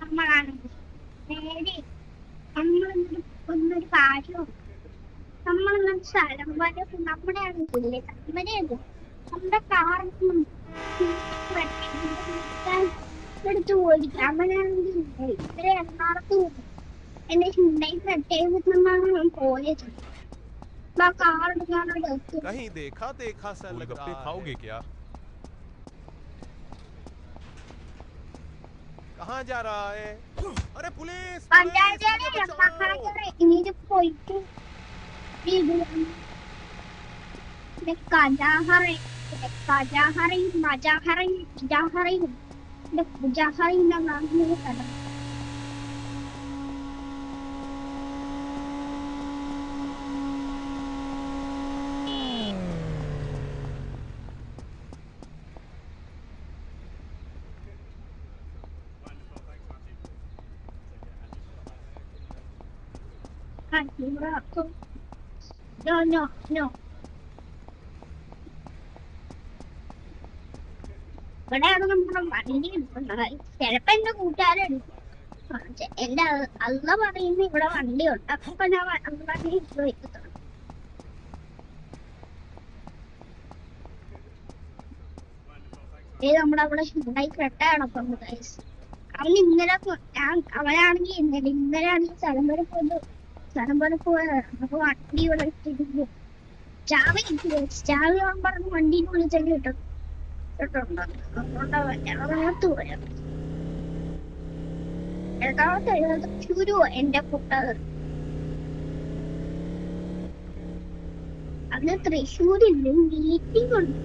നമ്മളാണെങ്കിൽ നേരെ നമ്മളൊരു ഒന്നൊരു കാര്യവും നമ്മളൊന്നും സ്ഥലം വരെ നമ്മുടെ ആണെങ്കിലേ നമ്മുടെയല്ല നമ്മുടെ കാറിനും എടുത്ത് ഓടിക്കാം അവനാണെങ്കിൽ ഇവരെ എറണാകുളത്ത് പോകും എന്റെ ഹിണ്ടായി പ്രത്യേകമാണ് ഞാൻ പോയത് कार कहीं देखा देखा सा लग रहा है। खाओगे क्या? कहाँ जा रहा है? अरे पुलिस ഇനി പോയിട്ട് കജാഹറി മജാഹറി ജാഹറി ജാഹറി കഥ No, no, no. ഇവിടെയാണ് നമ്മുടെ വണ്ടി എടുക്കുന്നത് ചിലപ്പോ എന്റെ കൂട്ടുകാരെടുക്കും എന്റെ അല്ല പറയുന്ന ഇവിടെ വണ്ടി ഉണ്ട് അപ്പൊ ഞാൻ വണ്ടി വെക്കത്തുള്ളൂ നമ്മുടെ അവിടെ ഹിണ്ടായി ക്രെട്ടയാണ് അപ്പം അവൻ ഇന്നലെ അവനാണെങ്കിൽ ഇന്നലെയാണെങ്കിൽ സ്ഥലം വരെ പോയതാണ് അപ്പൊ വണ്ടി ഇവിടെ ഇട്ടിരിക്കും ചാവി ചാവി പറഞ്ഞ് വണ്ടിയിൽ വിളിച്ചൊക്കെ ഇട്ടിട്ടുണ്ട് പോയാ ചുരുവോ എന്റെ കുട്ടത് അന്ന് തൃശ്ശൂരിൽ മീറ്റിംഗ് ഉണ്ട്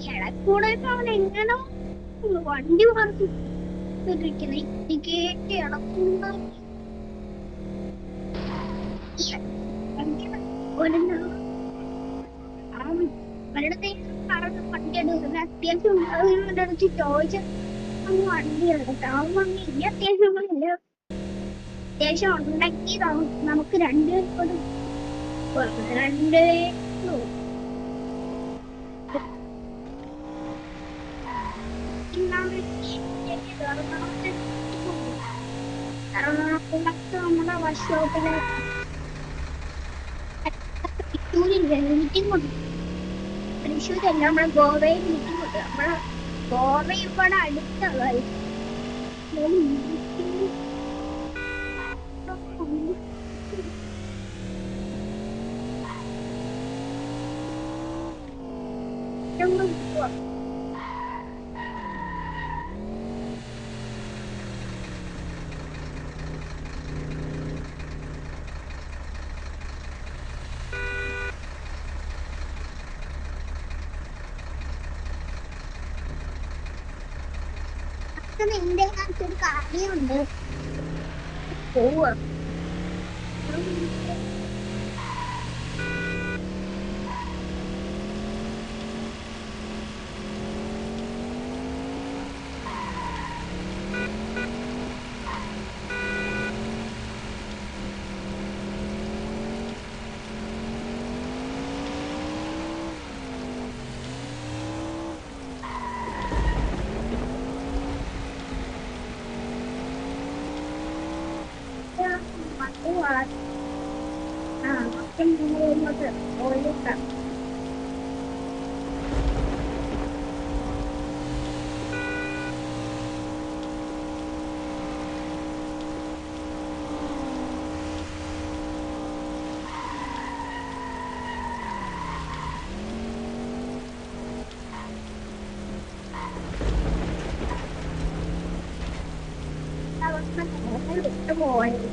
കിഴക്കൂടെ അവൻ എങ്ങനോ വണ്ടി പറഞ്ഞു കേട്ടി ഇളക്കുന്ന വണ്ടി എടുക്കുന്നത് അത്യാവശ്യം അടുത്ത് ചോദിച്ച വണ്ടി എടുക്കട്ടെ അവൻ പറഞ്ഞു ഇനി അത്യാവശ്യം ഉണ്ടെങ്കിൽ നമുക്ക് രണ്ടുപേരും നമ്മുടെ വർക്ക്ഷോപ്പില് തൃശ്ശൂരില്ല മീറ്റിംഗ് ഉണ്ട് തൃശ്ശൂരല്ല നമ്മളെ ഗോവയിൽ മീറ്റിംഗ് ഉണ്ട് നമ്മളെ ഗോവ ഇവിടെ അടുത്തുള്ളതായി നിന്റെ ഒരു കാര്യമുണ്ട് പോവാ boy.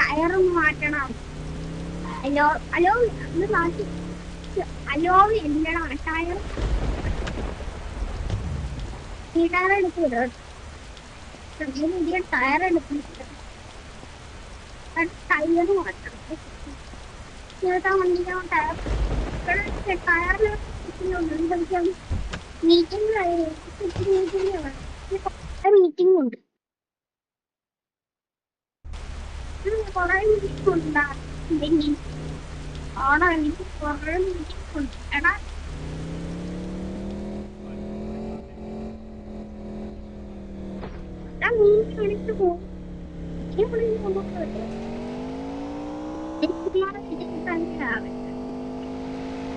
ടയറൊന്ന് മാറ്റണം. അലോ അലോ ഒന്ന് മാറ്റി. അലോവ് എല്ലടാ ടയർ. ഈ ടയർ എടുക്കൂലോ. പുതിയ ടയർ എടുക്കുന്നുണ്ട്. ടയർ മാറ്റണം. ചേട്ടാ വണ്ടിക്ക് ടയർ ടയറിൽ മീറ്റിംഗ് മീറ്റിംഗ് ഉണ്ട്. കൊറേ മീറ്റിംഗ് ഉണ്ടാ ആണോ? എനിക്ക് കൊറേ മീറ്റിംഗ് ഉണ്ട്. എടാ മീറ്റിംഗ് എടുത്ത് പോകും.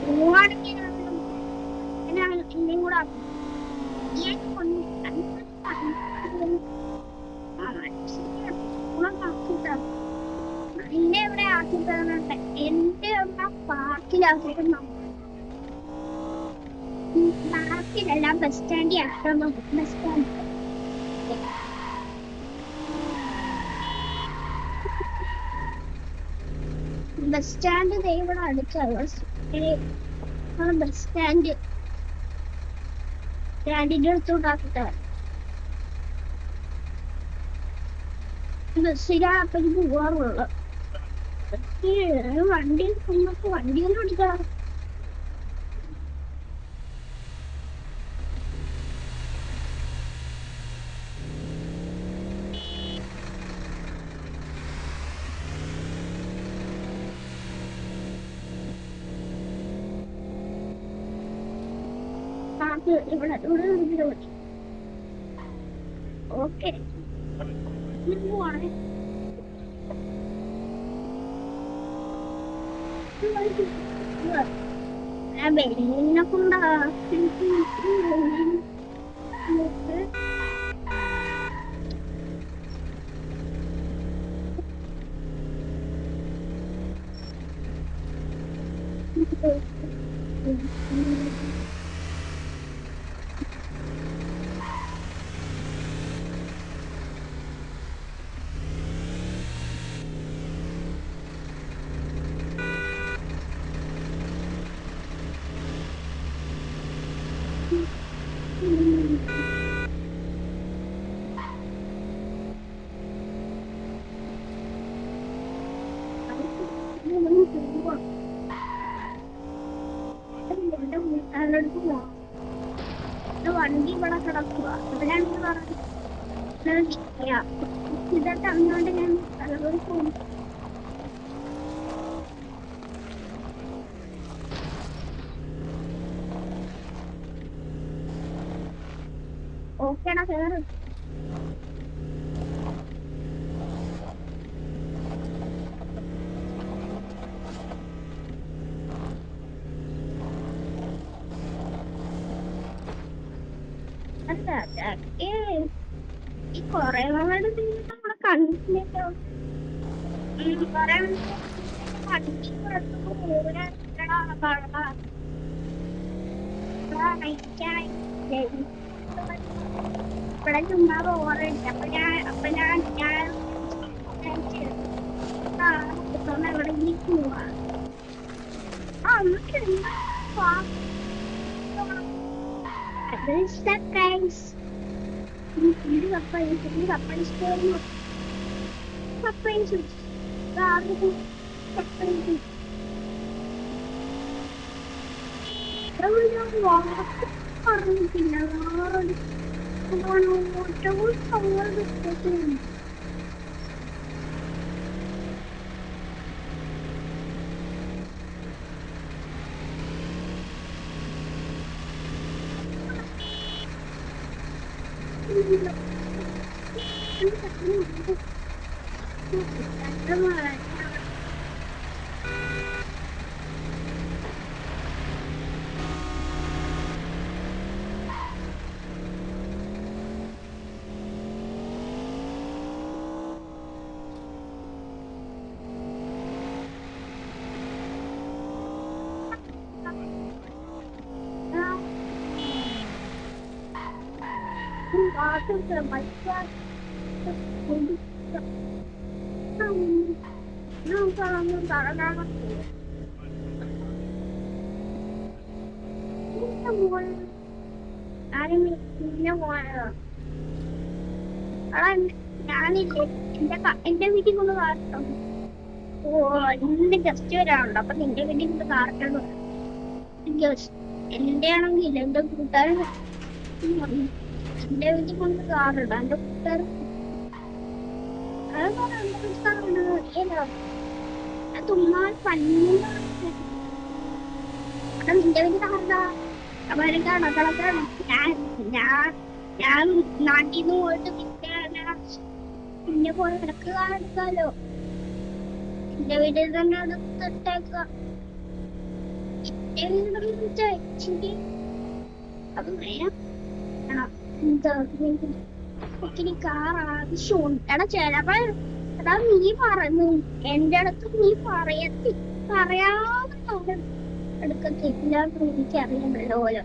പോവാണെങ്കിൽ എന്നെയും കൂടെ എന്നെ എവിടെ ആക്കി തരുന്നുണ്ട്? എന്റെ അമ്മ പാർക്കിലാക്കിയിട്ട് പാർക്കിലല്ല ബസ് സ്റ്റാൻഡിൽ ആക്കണം. ബസ് സ്റ്റാൻഡ് ബസ് സ്റ്റാൻഡ് ഇവിടെ അടുത്താണ്. ബസ് സ്റ്റാൻഡിന്റെ അടുത്തോട്ടാക്കിട്ടാണ്. ബസ്സിലാപ്പനി പോവാറുള്ളത്. വണ്ടി നമുക്ക് വണ്ടിയൊന്നും എടുക്കാം. ഇവിടെ ഓക്കെ പോവാണ്. വെളിനെ കൊണ്ടാ വണ്ടി ഇവിടെ കിടക്കുക. ഇവിടെയാണെന്ന് പറഞ്ഞു ഇതൊക്കെ അങ്ങോട്ട് ഞാൻ തലവരി പോകും. ഓക്കേടാ കേറ്. ഈ കൊറേ നാളായിട്ട് നമ്മളെ കണ്ടിട്ടില്ലല്ലോ. കൊറേ വണ്ടി ഇവിടെ ചുമ്മാ ഓറടിച്ചു. അപ്പൊ ഞാൻ എവിടെ പോവാ. നമുക്ക് surprise. Ini surprise. Surprise. My God. കളഞ്ഞു തറടാൻ ആരും പിന്നെ പോയതാ. ഞാനില്ലേ എന്റെ വീട്ടിൽ കൊണ്ട് കാട്ടോ. ഓ നിന്റെ ഗസ്റ്റ് വരാനുണ്ട്, അപ്പൊ നിന്റെ വീട്ടിൽ കൊണ്ട് കാട്ടണം. എന്റെ ആണെങ്കിൽ എന്റെ കൂട്ടുകാരൻ എന്റെ വീട്ടിൽ കൊണ്ട് കാറുണ്ട്. എന്റെ കൂട്ടുകാരൻ തുമ്മാൻ പന്ന നിന്റെ വീട്ടിൽ കാറണ്ട. അവരൊക്കെയാണോ കളക്കാണ്. ഞാൻ നാട്ടിൽ നിന്ന് പോയിട്ട് പിന്നെ പോയി നിനക്ക് കാണെടുക്കാലോ. എന്റെ വീട്ടിൽ തന്നെ എടുത്തിട്ടേക്ക. അത് ഒത്തിരി കാർ ആവശ്യമുണ്ട്. എടാ ചെലപ്പോ എടാ നീ പറഞ്ഞു എന്റെ അടുത്ത് നീ പറയാതെ എടുക്കത്തില്ല. എനിക്കറിയാമല്ലോ ഓരോ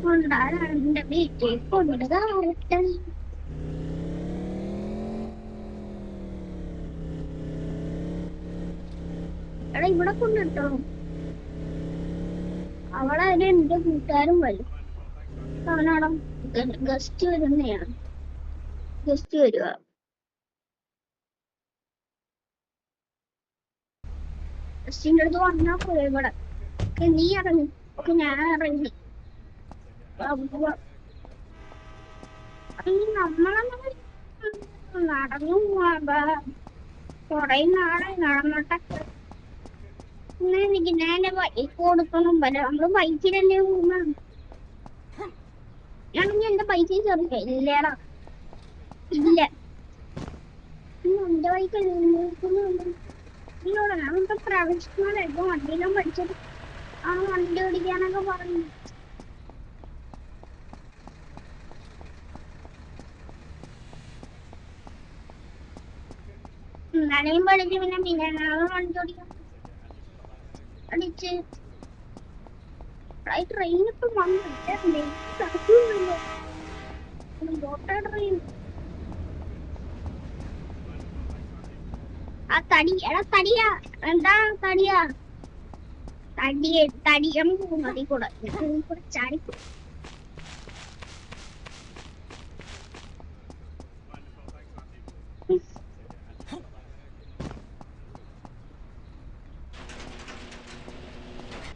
കൊണ്ടാണ് എന്റെ വീട്ടിൽ കൊണ്ടുകാരട്ടെ. എടാ ഇവിടെ കൊണ്ടിട്ടോ. അവിടെ എന്റെ കൂട്ടുകാരും വരും. അവനവിടെ ഗസ്റ്റ് വരുന്നതാണ്. ഗസ്റ്റ് വരുക. ഗസ്റ്റിന്റെ അടുത്ത് വന്നാ പോയി. ഇവിടെ നീ ഇറങ്ങി. ഓക്കെ ഞാൻ ഇറങ്ങി. നമ്മളങ്ങനെ നടന്നു കൊറേ നാളെ നടന്നിട്ട് എനിക്ക് എന്റെ ബൈക്ക് കൊടുക്കണം. നമ്മള് ബൈക്കിലല്ലേ പോകുന്ന. ഞാനെങ്കിൽ എന്റെ ബൈക്കിൽ ചെറിയ ഇല്ലേടാ. ഇല്ല എന്റെ ബൈക്കല്ലേ ഇല്ലോടാ. ഞാനിപ്പോ പ്രൊഫഷണലായിട്ട് വണ്ടിയിലും പഠിച്ചത്. ആ വണ്ടി ഓടിക്കാനൊക്കെ പറഞ്ഞു. നനയും പഠിച്ചു. പിന്നെ വണ്ടി ഓടിക്കാൻ പഠിച്ച് ട്രെയിനിപ്പം വന്നില്ലേ. ട്രെയിൻ ആ തടി. എടാ തടിയാ. എന്താ തടിയാ? തടിയം പോകുന്നതി കൂടെ ചാടി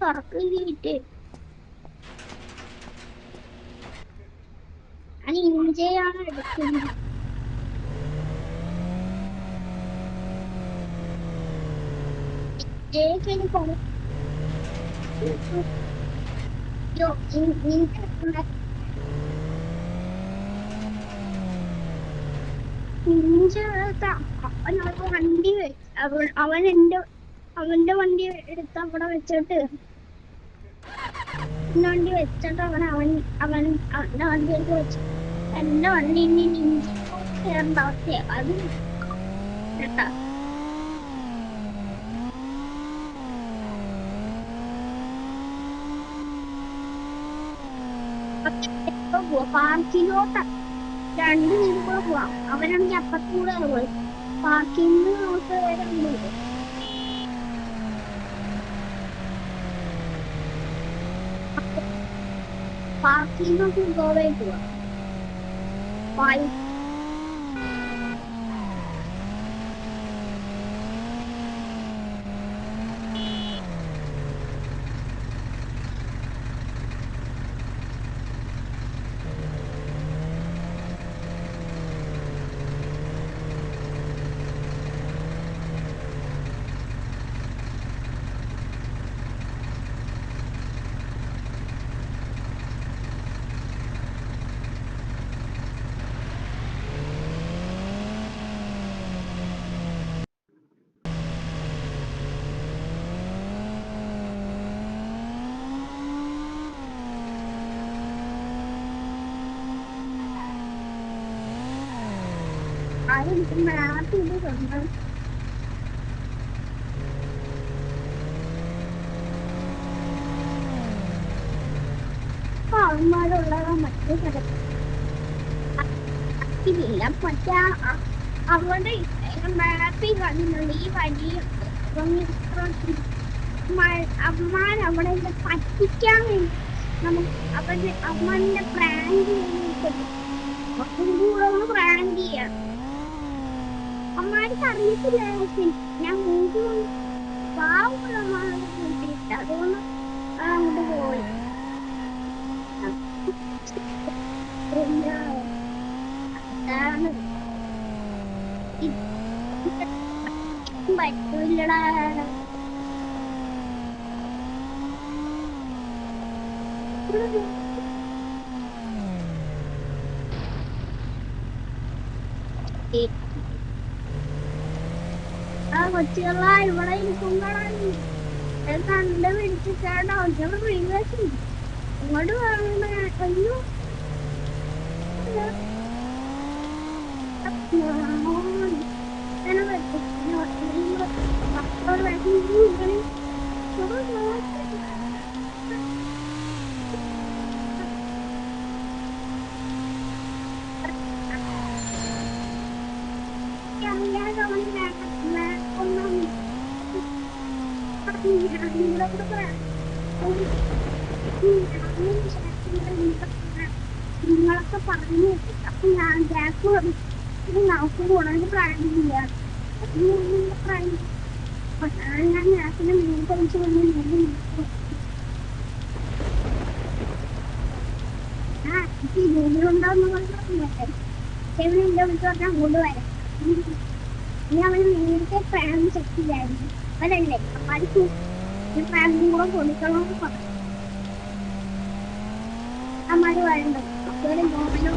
തുറക്കിട്ട് ഞാൻ ഇഞ്ചയാണ് എടുക്കുന്നത്. വണ്ടി അവന്റെ വണ്ടി എടുത്ത് അവിടെ വെച്ചിട്ട് വണ്ടി വെച്ചിട്ട് അവന്റെ വണ്ടി എടുത്ത് വെച്ചു. എന്റെ വണ്ടി ഇനി കേറേണ്ട അവസ്ഥയാ. അത് കേട്ടാ പാർക്കിലോട്ട് 2 പേരും കൂടെ പോവാം. അവനാണെങ്കിൽ അപ്പത്തൂടെ പോയി പാർക്കിന്ന് നമുക്ക് വരെ ഉണ്ട്. പാർക്കിന്നൊക്കെ ഗോവയിൽ പോവാം. അവന്മാരുള്ളതാ മറ്റേ സ്ഥലത്തില്ല. മറ്റേ അവിടെ മാപ്പിൽ കണ്ടിട്ടുണ്ട് ഈ വഴിയുണ്ട്. അപ്പം അമ്മാൻ അവിടെ പറ്റിക്കാൻ വേണ്ടി നമുക്ക് അവരുടെ അമ്മന്റെ പ്രാങ്ക് ചെയ്തിട്ട് കൂടെ പ്രാങ്ക് ചെയ്യാം. അമ്മാർക്ക് അറിയത്തില്ല ഞാൻ മുമ്പ് പാവമുള്ളമാണ് കൂട്ടിയിട്ട് അതുകൊണ്ട് അങ്ങോട്ട് പോയി. അതാണ് പറ്റൂല്ലടാ. ആ കൊച്ചുകളാ ഇവിടെ ഇരിക്കുമ്പോഴാണ് കണ്ട് പിടിച്ചിട്ടാണ് അവരുടെ പ്രീവിയസ് ഇങ്ങോട്ട് വേണ്ട. അയ്യോ നിങ്ങളൊക്കെ പറഞ്ഞു അപ്പൊ ഞാൻ ഗ്യാസ് നമുക്ക് ഗുണമെങ്കിൽ പ്ലാൻ ചെയ്യാം. ഞാൻ ഗ്യാസിന് മീൻ കഴിച്ചു ഇതിലുണ്ടോന്ന് പറഞ്ഞിട്ട് എന്റെ വിളിച്ച് പറഞ്ഞാൽ അങ്ങോട്ട് വരാം. ഇനി അവന് നേരത്തെ ഫാൻ ചെക്ക് ചെയ്യായിരുന്നു അവരല്ലേ അപ്പാർക്ക് ഫാനും കൂടെ കൊടുക്കണമെന്ന് പറഞ്ഞു. അമ്മാര് വരണ്ടോ അപ്പോഴും മോഹനോ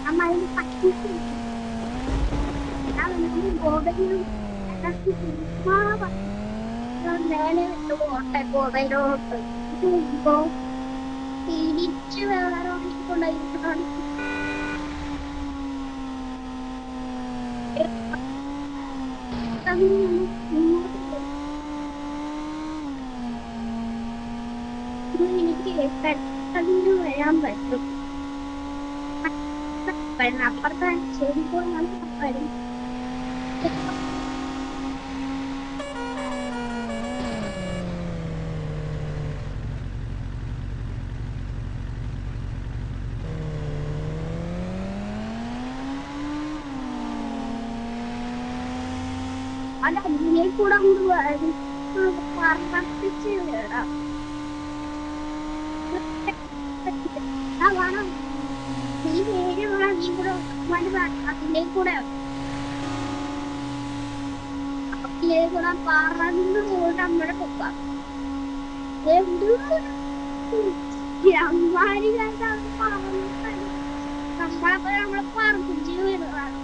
അമ്മായി പറ്റിച്ചു ഗോവയിലും നേരെ വിട്ടു പോട്ടെ ഗോവയിലോട്ട് തിരിച്ച് വേറെ കൊണ്ടായിരിക്കണം. എനിക്ക് പെട്ടെന്ന് വരാൻ പറ്റും. അപ്പുറത്തെ ശരിക്കും വരും. അത് അതിനെ കൂടെ അങ്ങോട്ട് വർണ്ണിച്ച് വിടാം. വേണം ഈ പേര് നീ കൂടെ അതിലെ കൂടെ പറന്ന് പോയിട്ട് നമ്മുടെ പൊക്കാം നമ്മളപ്പോ നമ്മളെ പറപ്പിച്ച് വരുന്നതാണ്.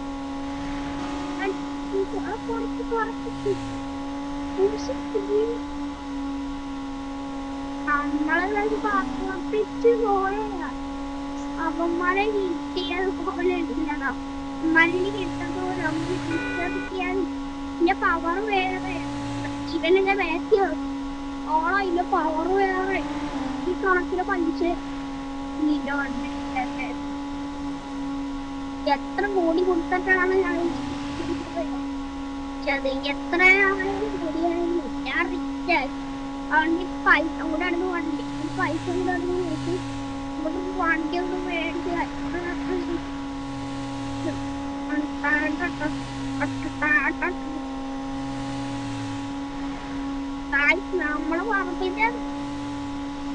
നമ്മളെ പറപ്പിച്ച് പോയ അവന്മാരെ കിട്ടിയത് പോലെ ഇല്ലതാ മല്ലി കിട്ടതോ നമുക്ക് കിട്ടിയാൽ ഇതിന്റെ പവർ വേറെ ഇവനെന്റെ ബാക്കി ഓളോ ഇതിന്റെ പവർ വേറെ ഈ കണക്കിന് പഞ്ച് എത്ര കോടി കൊടുത്തിട്ടാണ് ഞാൻ എത്രയാണെങ്കിലും ശരിയായാലും ഞാൻ റിച്ചായി അവന്റെ പൈസ കൂടെ അടുത്ത് വണ്ടി പൈസ കൂടെ അടുത്ത് നോക്കി വണ്ടി ഒന്നും മേടിച്ച് നമ്മള് പറഞ്ഞിട്ട്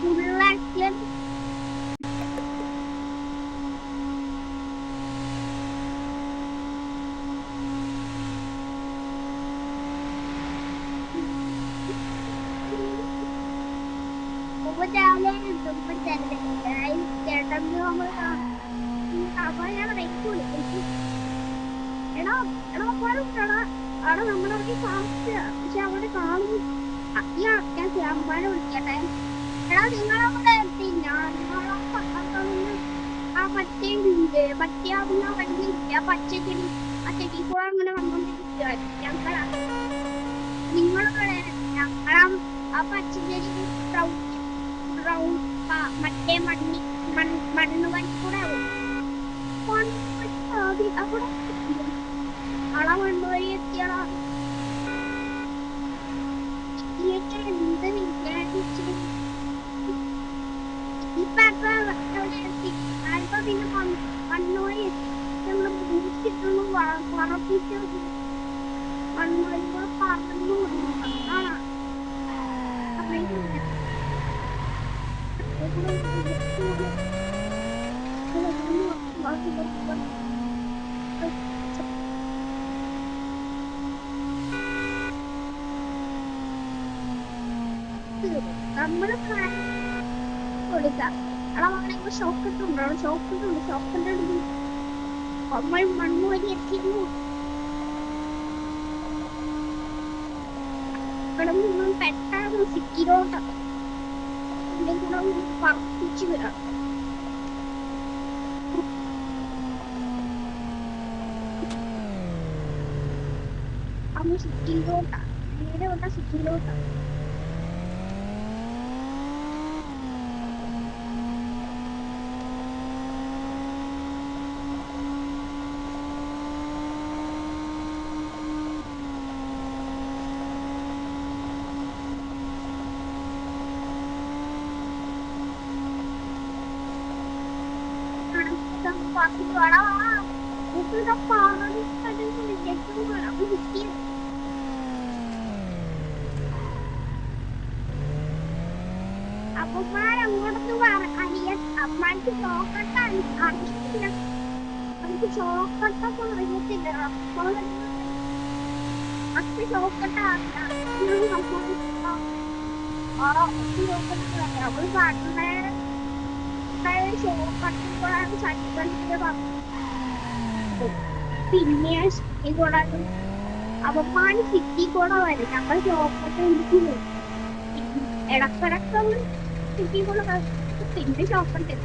ഫുള്ളാക്കിയ രാവിലെ എത്തുമ്പോ ചേട്ടൻ അപ്പൊ ഞാൻ റേറ്റ് വിളിക്കും. എടാ എടാ പോരാ അവിടെ നമ്മുടെ അവിടെ ഫാസ്റ്റ് പക്ഷെ അവിടെ കാണുന്നു. ഞാൻ ചേമ്പാനെ വിളിക്കട്ടെ. എടാ നിങ്ങളവിടെ എത്തില്ല. നിങ്ങളെ ആ മറ്റേ മറ്റേ വണ്ടി ഇല്ല പച്ചക്കറി ആ ചെടി കൂടെ അങ്ങനെ വന്നോണ്ടിരിക്കുക. നിങ്ങളവിടെ ഞങ്ങളാ ആ പച്ചക്കറി മറ്റേ മണ്ണ് വണ്ടി കൂടെ അവിടെ ആളെ മണ്ണ് വഴി എത്തിയാളാ എന്ത് വിചാരിച്ചു ഇപ്പൊ പിന്നെ മണ്ണ് വഴി നമ്മള് മൂച്ചിട്ടൊന്നും പറപ്പിച്ചു മണ്ണ് വഴി കൂടെ പറന്നു ആണോ നമ്മള് കൊടുക്കാം. അളവാണെങ്കിൽ ഷോക്കിട്ടുണ്ടോ ഷോക്കിന്റെ അടുത്ത് നമ്മൾ മണ്ണ് വഴി എത്തിയിരുന്നു. ഇവിടെ നിങ്ങൾ പെട്ടെന്ന് സിറ്റിയിലോട്ടാണ് കൂടെ പറപ്പിച്ചു വരാം. അന്ന് സിറ്റിയിലോട്ടാണ് നേരെ വന്ന സിറ്റിയിലോട്ടാണ്. അമ്മമാരങ്ങോട്ടൊന്ന് അറിയാൻ അമ്മക്ക് ചോക്കട്ട അറിയത്തില്ല. നമുക്ക് ചോക്കട്ടൊക്കെ അറിയത്തില്ല. അച്ഛ ചോക്കട്ട അവള് പണ്ടേ ചോക്കട്ട ചട്ടിക്കളിച്ച് പിന്നെ സിറ്റി കൂടെ അവന്മാര് സിറ്റി കൂടെ വരും. ഞങ്ങൾ ചോക്കട്ട ഇരിക്കുന്നു ഇടക്കിടക്ക് സിറ്റി കൂടെ പിന്നെ ചോക്കട്ട്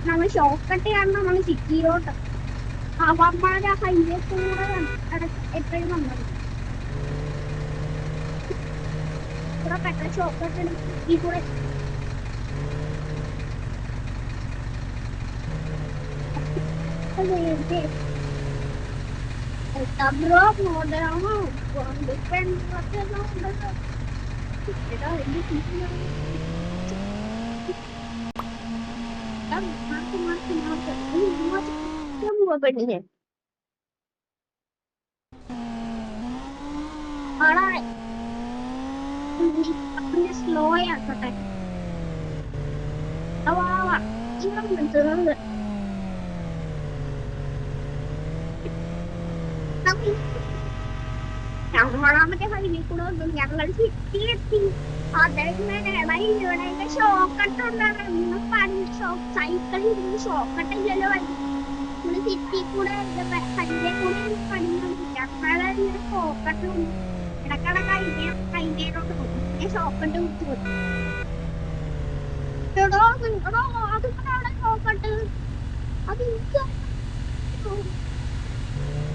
നമ്മൾ ചോക്കട്ടയാണ് നമ്മൾ സിറ്റിയിലോട്ട്. അവന്മാര് ആ ഹൈവേ കൂടെ എപ്പോഴും വന്നത് ഇവിടെ പെട്ടെന്ന് ചോക്കട്ട് സിറ്റി കൂടെ bro modern different slow ആക്കട്ടെ. ഞങ്ങളാമത്തെ ഹൈവേ കൂടെ വന്നു. ഞങ്ങൾ സിറ്റിയിലെത്തി. അതായത് ഷോക്കട്ട ഉണ്ടായിരുന്നു. സൈക്കിളിൽ ഇരുന്ന് ഷോക്കട്ടില്ലല്ലോ വണ്ടി. നമ്മള് സിറ്റി കൂടെ ഹൈവേ കൂടെ പണിഞ്ഞു. ഞങ്ങളെ ഷോക്കട്ടും ഇടക്കിടക്ക് ഹൈവേയിലോട്ട് പോകും. പിന്നെ ഷോക്കട്ട് കുറിച്ച് പോകും. അതുകൊണ്ടാണ് ഷോക്കട്ട് അത്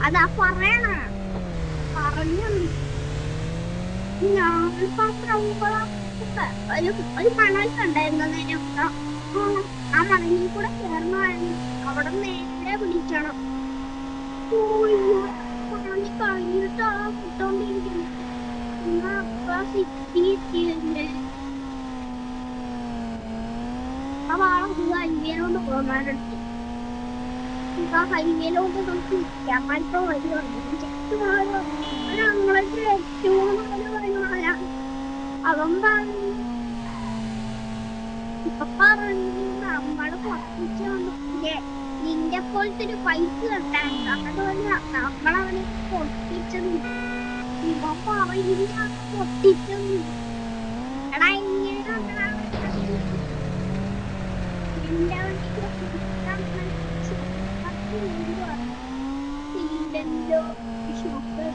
അതാ പറയണ പറഞ്ഞു. ഞാനിപ്പോ ഒരു മണലുണ്ടായിരുന്നു. ആ മണലിൽ കൂടെ കയറണമായിരുന്നു. അവിടെ നേരെ പിടിക്കണം. മണലി കഴിഞ്ഞിട്ടാ കിട്ടോണ്ടിരിക്കുന്നു. സിറ്റി എത്തിയല്ലേ ആ ഹൈവേയിലോട്ട് പോകാനായിട്ട്. ആ ഹൈവേയിലോട്ട് നമുക്ക് ക്യാമറ വഴി ഞങ്ങൾക്ക് ഏറ്റവും പറയുന്ന അവൻ പറഞ്ഞു നമ്മള് പൊട്ടിച്ച് നിന്റെ പോലത്തെ ഒരു പൈസ കണ്ടായിരുന്നു. അതുപോലെ നമ്മളവനെ പൊട്ടിച്ചത് ഇവൻ പറയുന്ന പൊട്ടിച്ചും എടാ ഇങ്ങനെ എന്റെ വണ്ടിയിലോ ഷോപ്പ്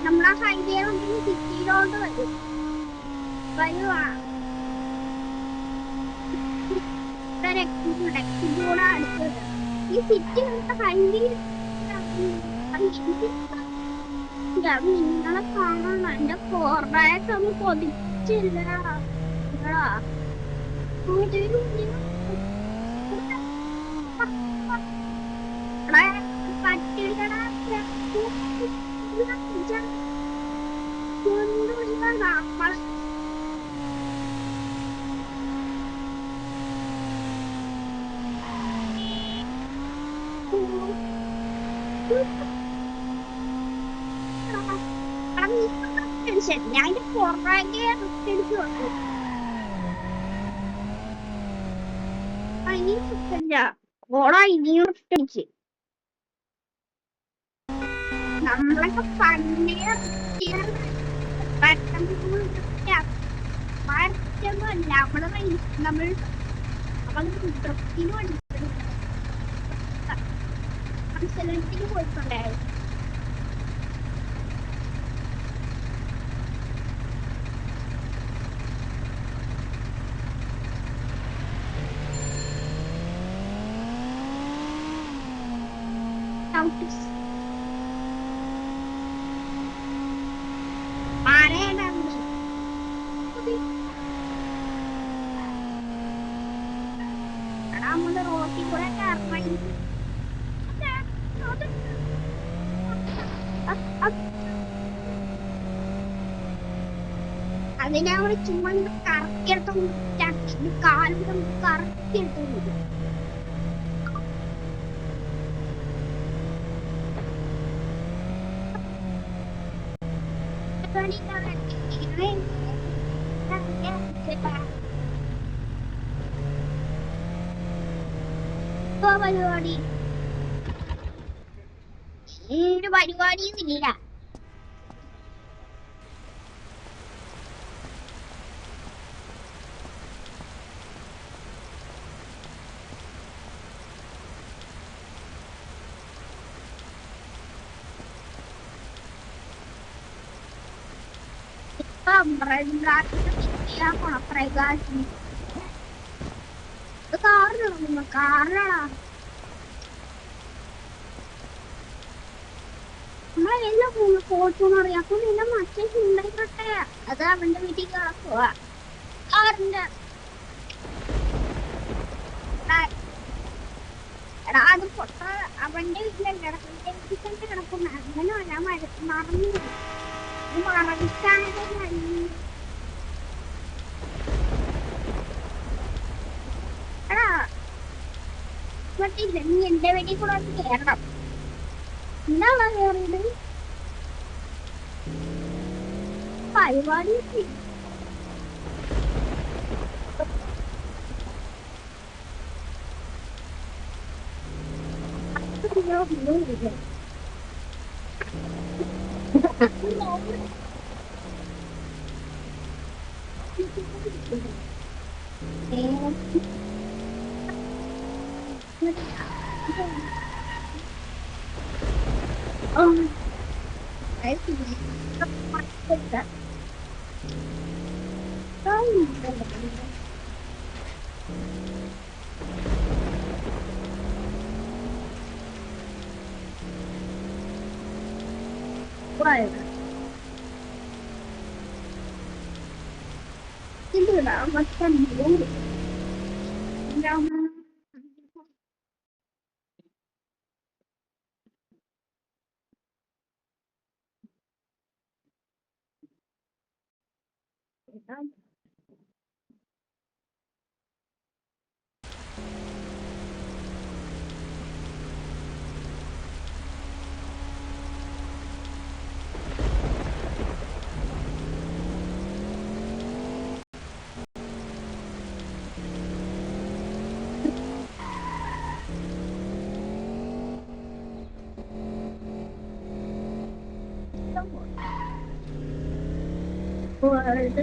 നമ്മളാ ഹൈവേ ഉണ്ടെങ്കിൽ സിറ്റിയിലോട്ട് വരുവാ കൂടെ അടുത്തത് ഈ സിറ്റി ഹൈവേ നിങ്ങളെ കാണണം എന്റെ ഫോർബാക്ക് ഒന്ന് കൊതിച്ചില്ല പറ്റില്ലടാ ഞാൻ പുറകെ എടുത്തു വന്നു ഓടാ ഇനിയും ഇട്ടടിച്ച് നമ്മളൊക്കെ പണ്ടേ മാറ്റൊന്നുമല്ല നമ്മൾ മത്സരത്തിന് പോയിട്ടുണ്ടായിരുന്നു നമ്മള് റോട്ടിൽ കൂടെ അതിനെ അവിടെ ചുമ്മാ കറക്കിയെടുത്ത് കാലും കറക്കിയെടുത്തു പരിപാടി ഒരു പരിപാടിയും ഇല്ല കാറിനാ നമ്മളെല്ലാം ഫോർച്യൂണർ അപ്പൊ നിന്നെ മറ്റേ ഉണ്ടായിക്കോട്ടെ അത് അവന്റെ വീട്ടിൽ കിടക്കുക കാറിന്റെ എടാ അത് പൊട്ട അവന്റെ വീട്ടിലല്ല എന്റെ വീട്ടിൽ തന്നെ കിടക്കുന്ന അങ്ങനെ ഞാൻ മറന്നു മറവിച്ചാണത് എടാ പറ്റില്ല നീ എന്റെ വീട്ടിൽ കൂടെ ഒന്ന് കയറണം എന്താണ് കയറിയത് പരിപാടി ഇതിടാ മൊത്തം World.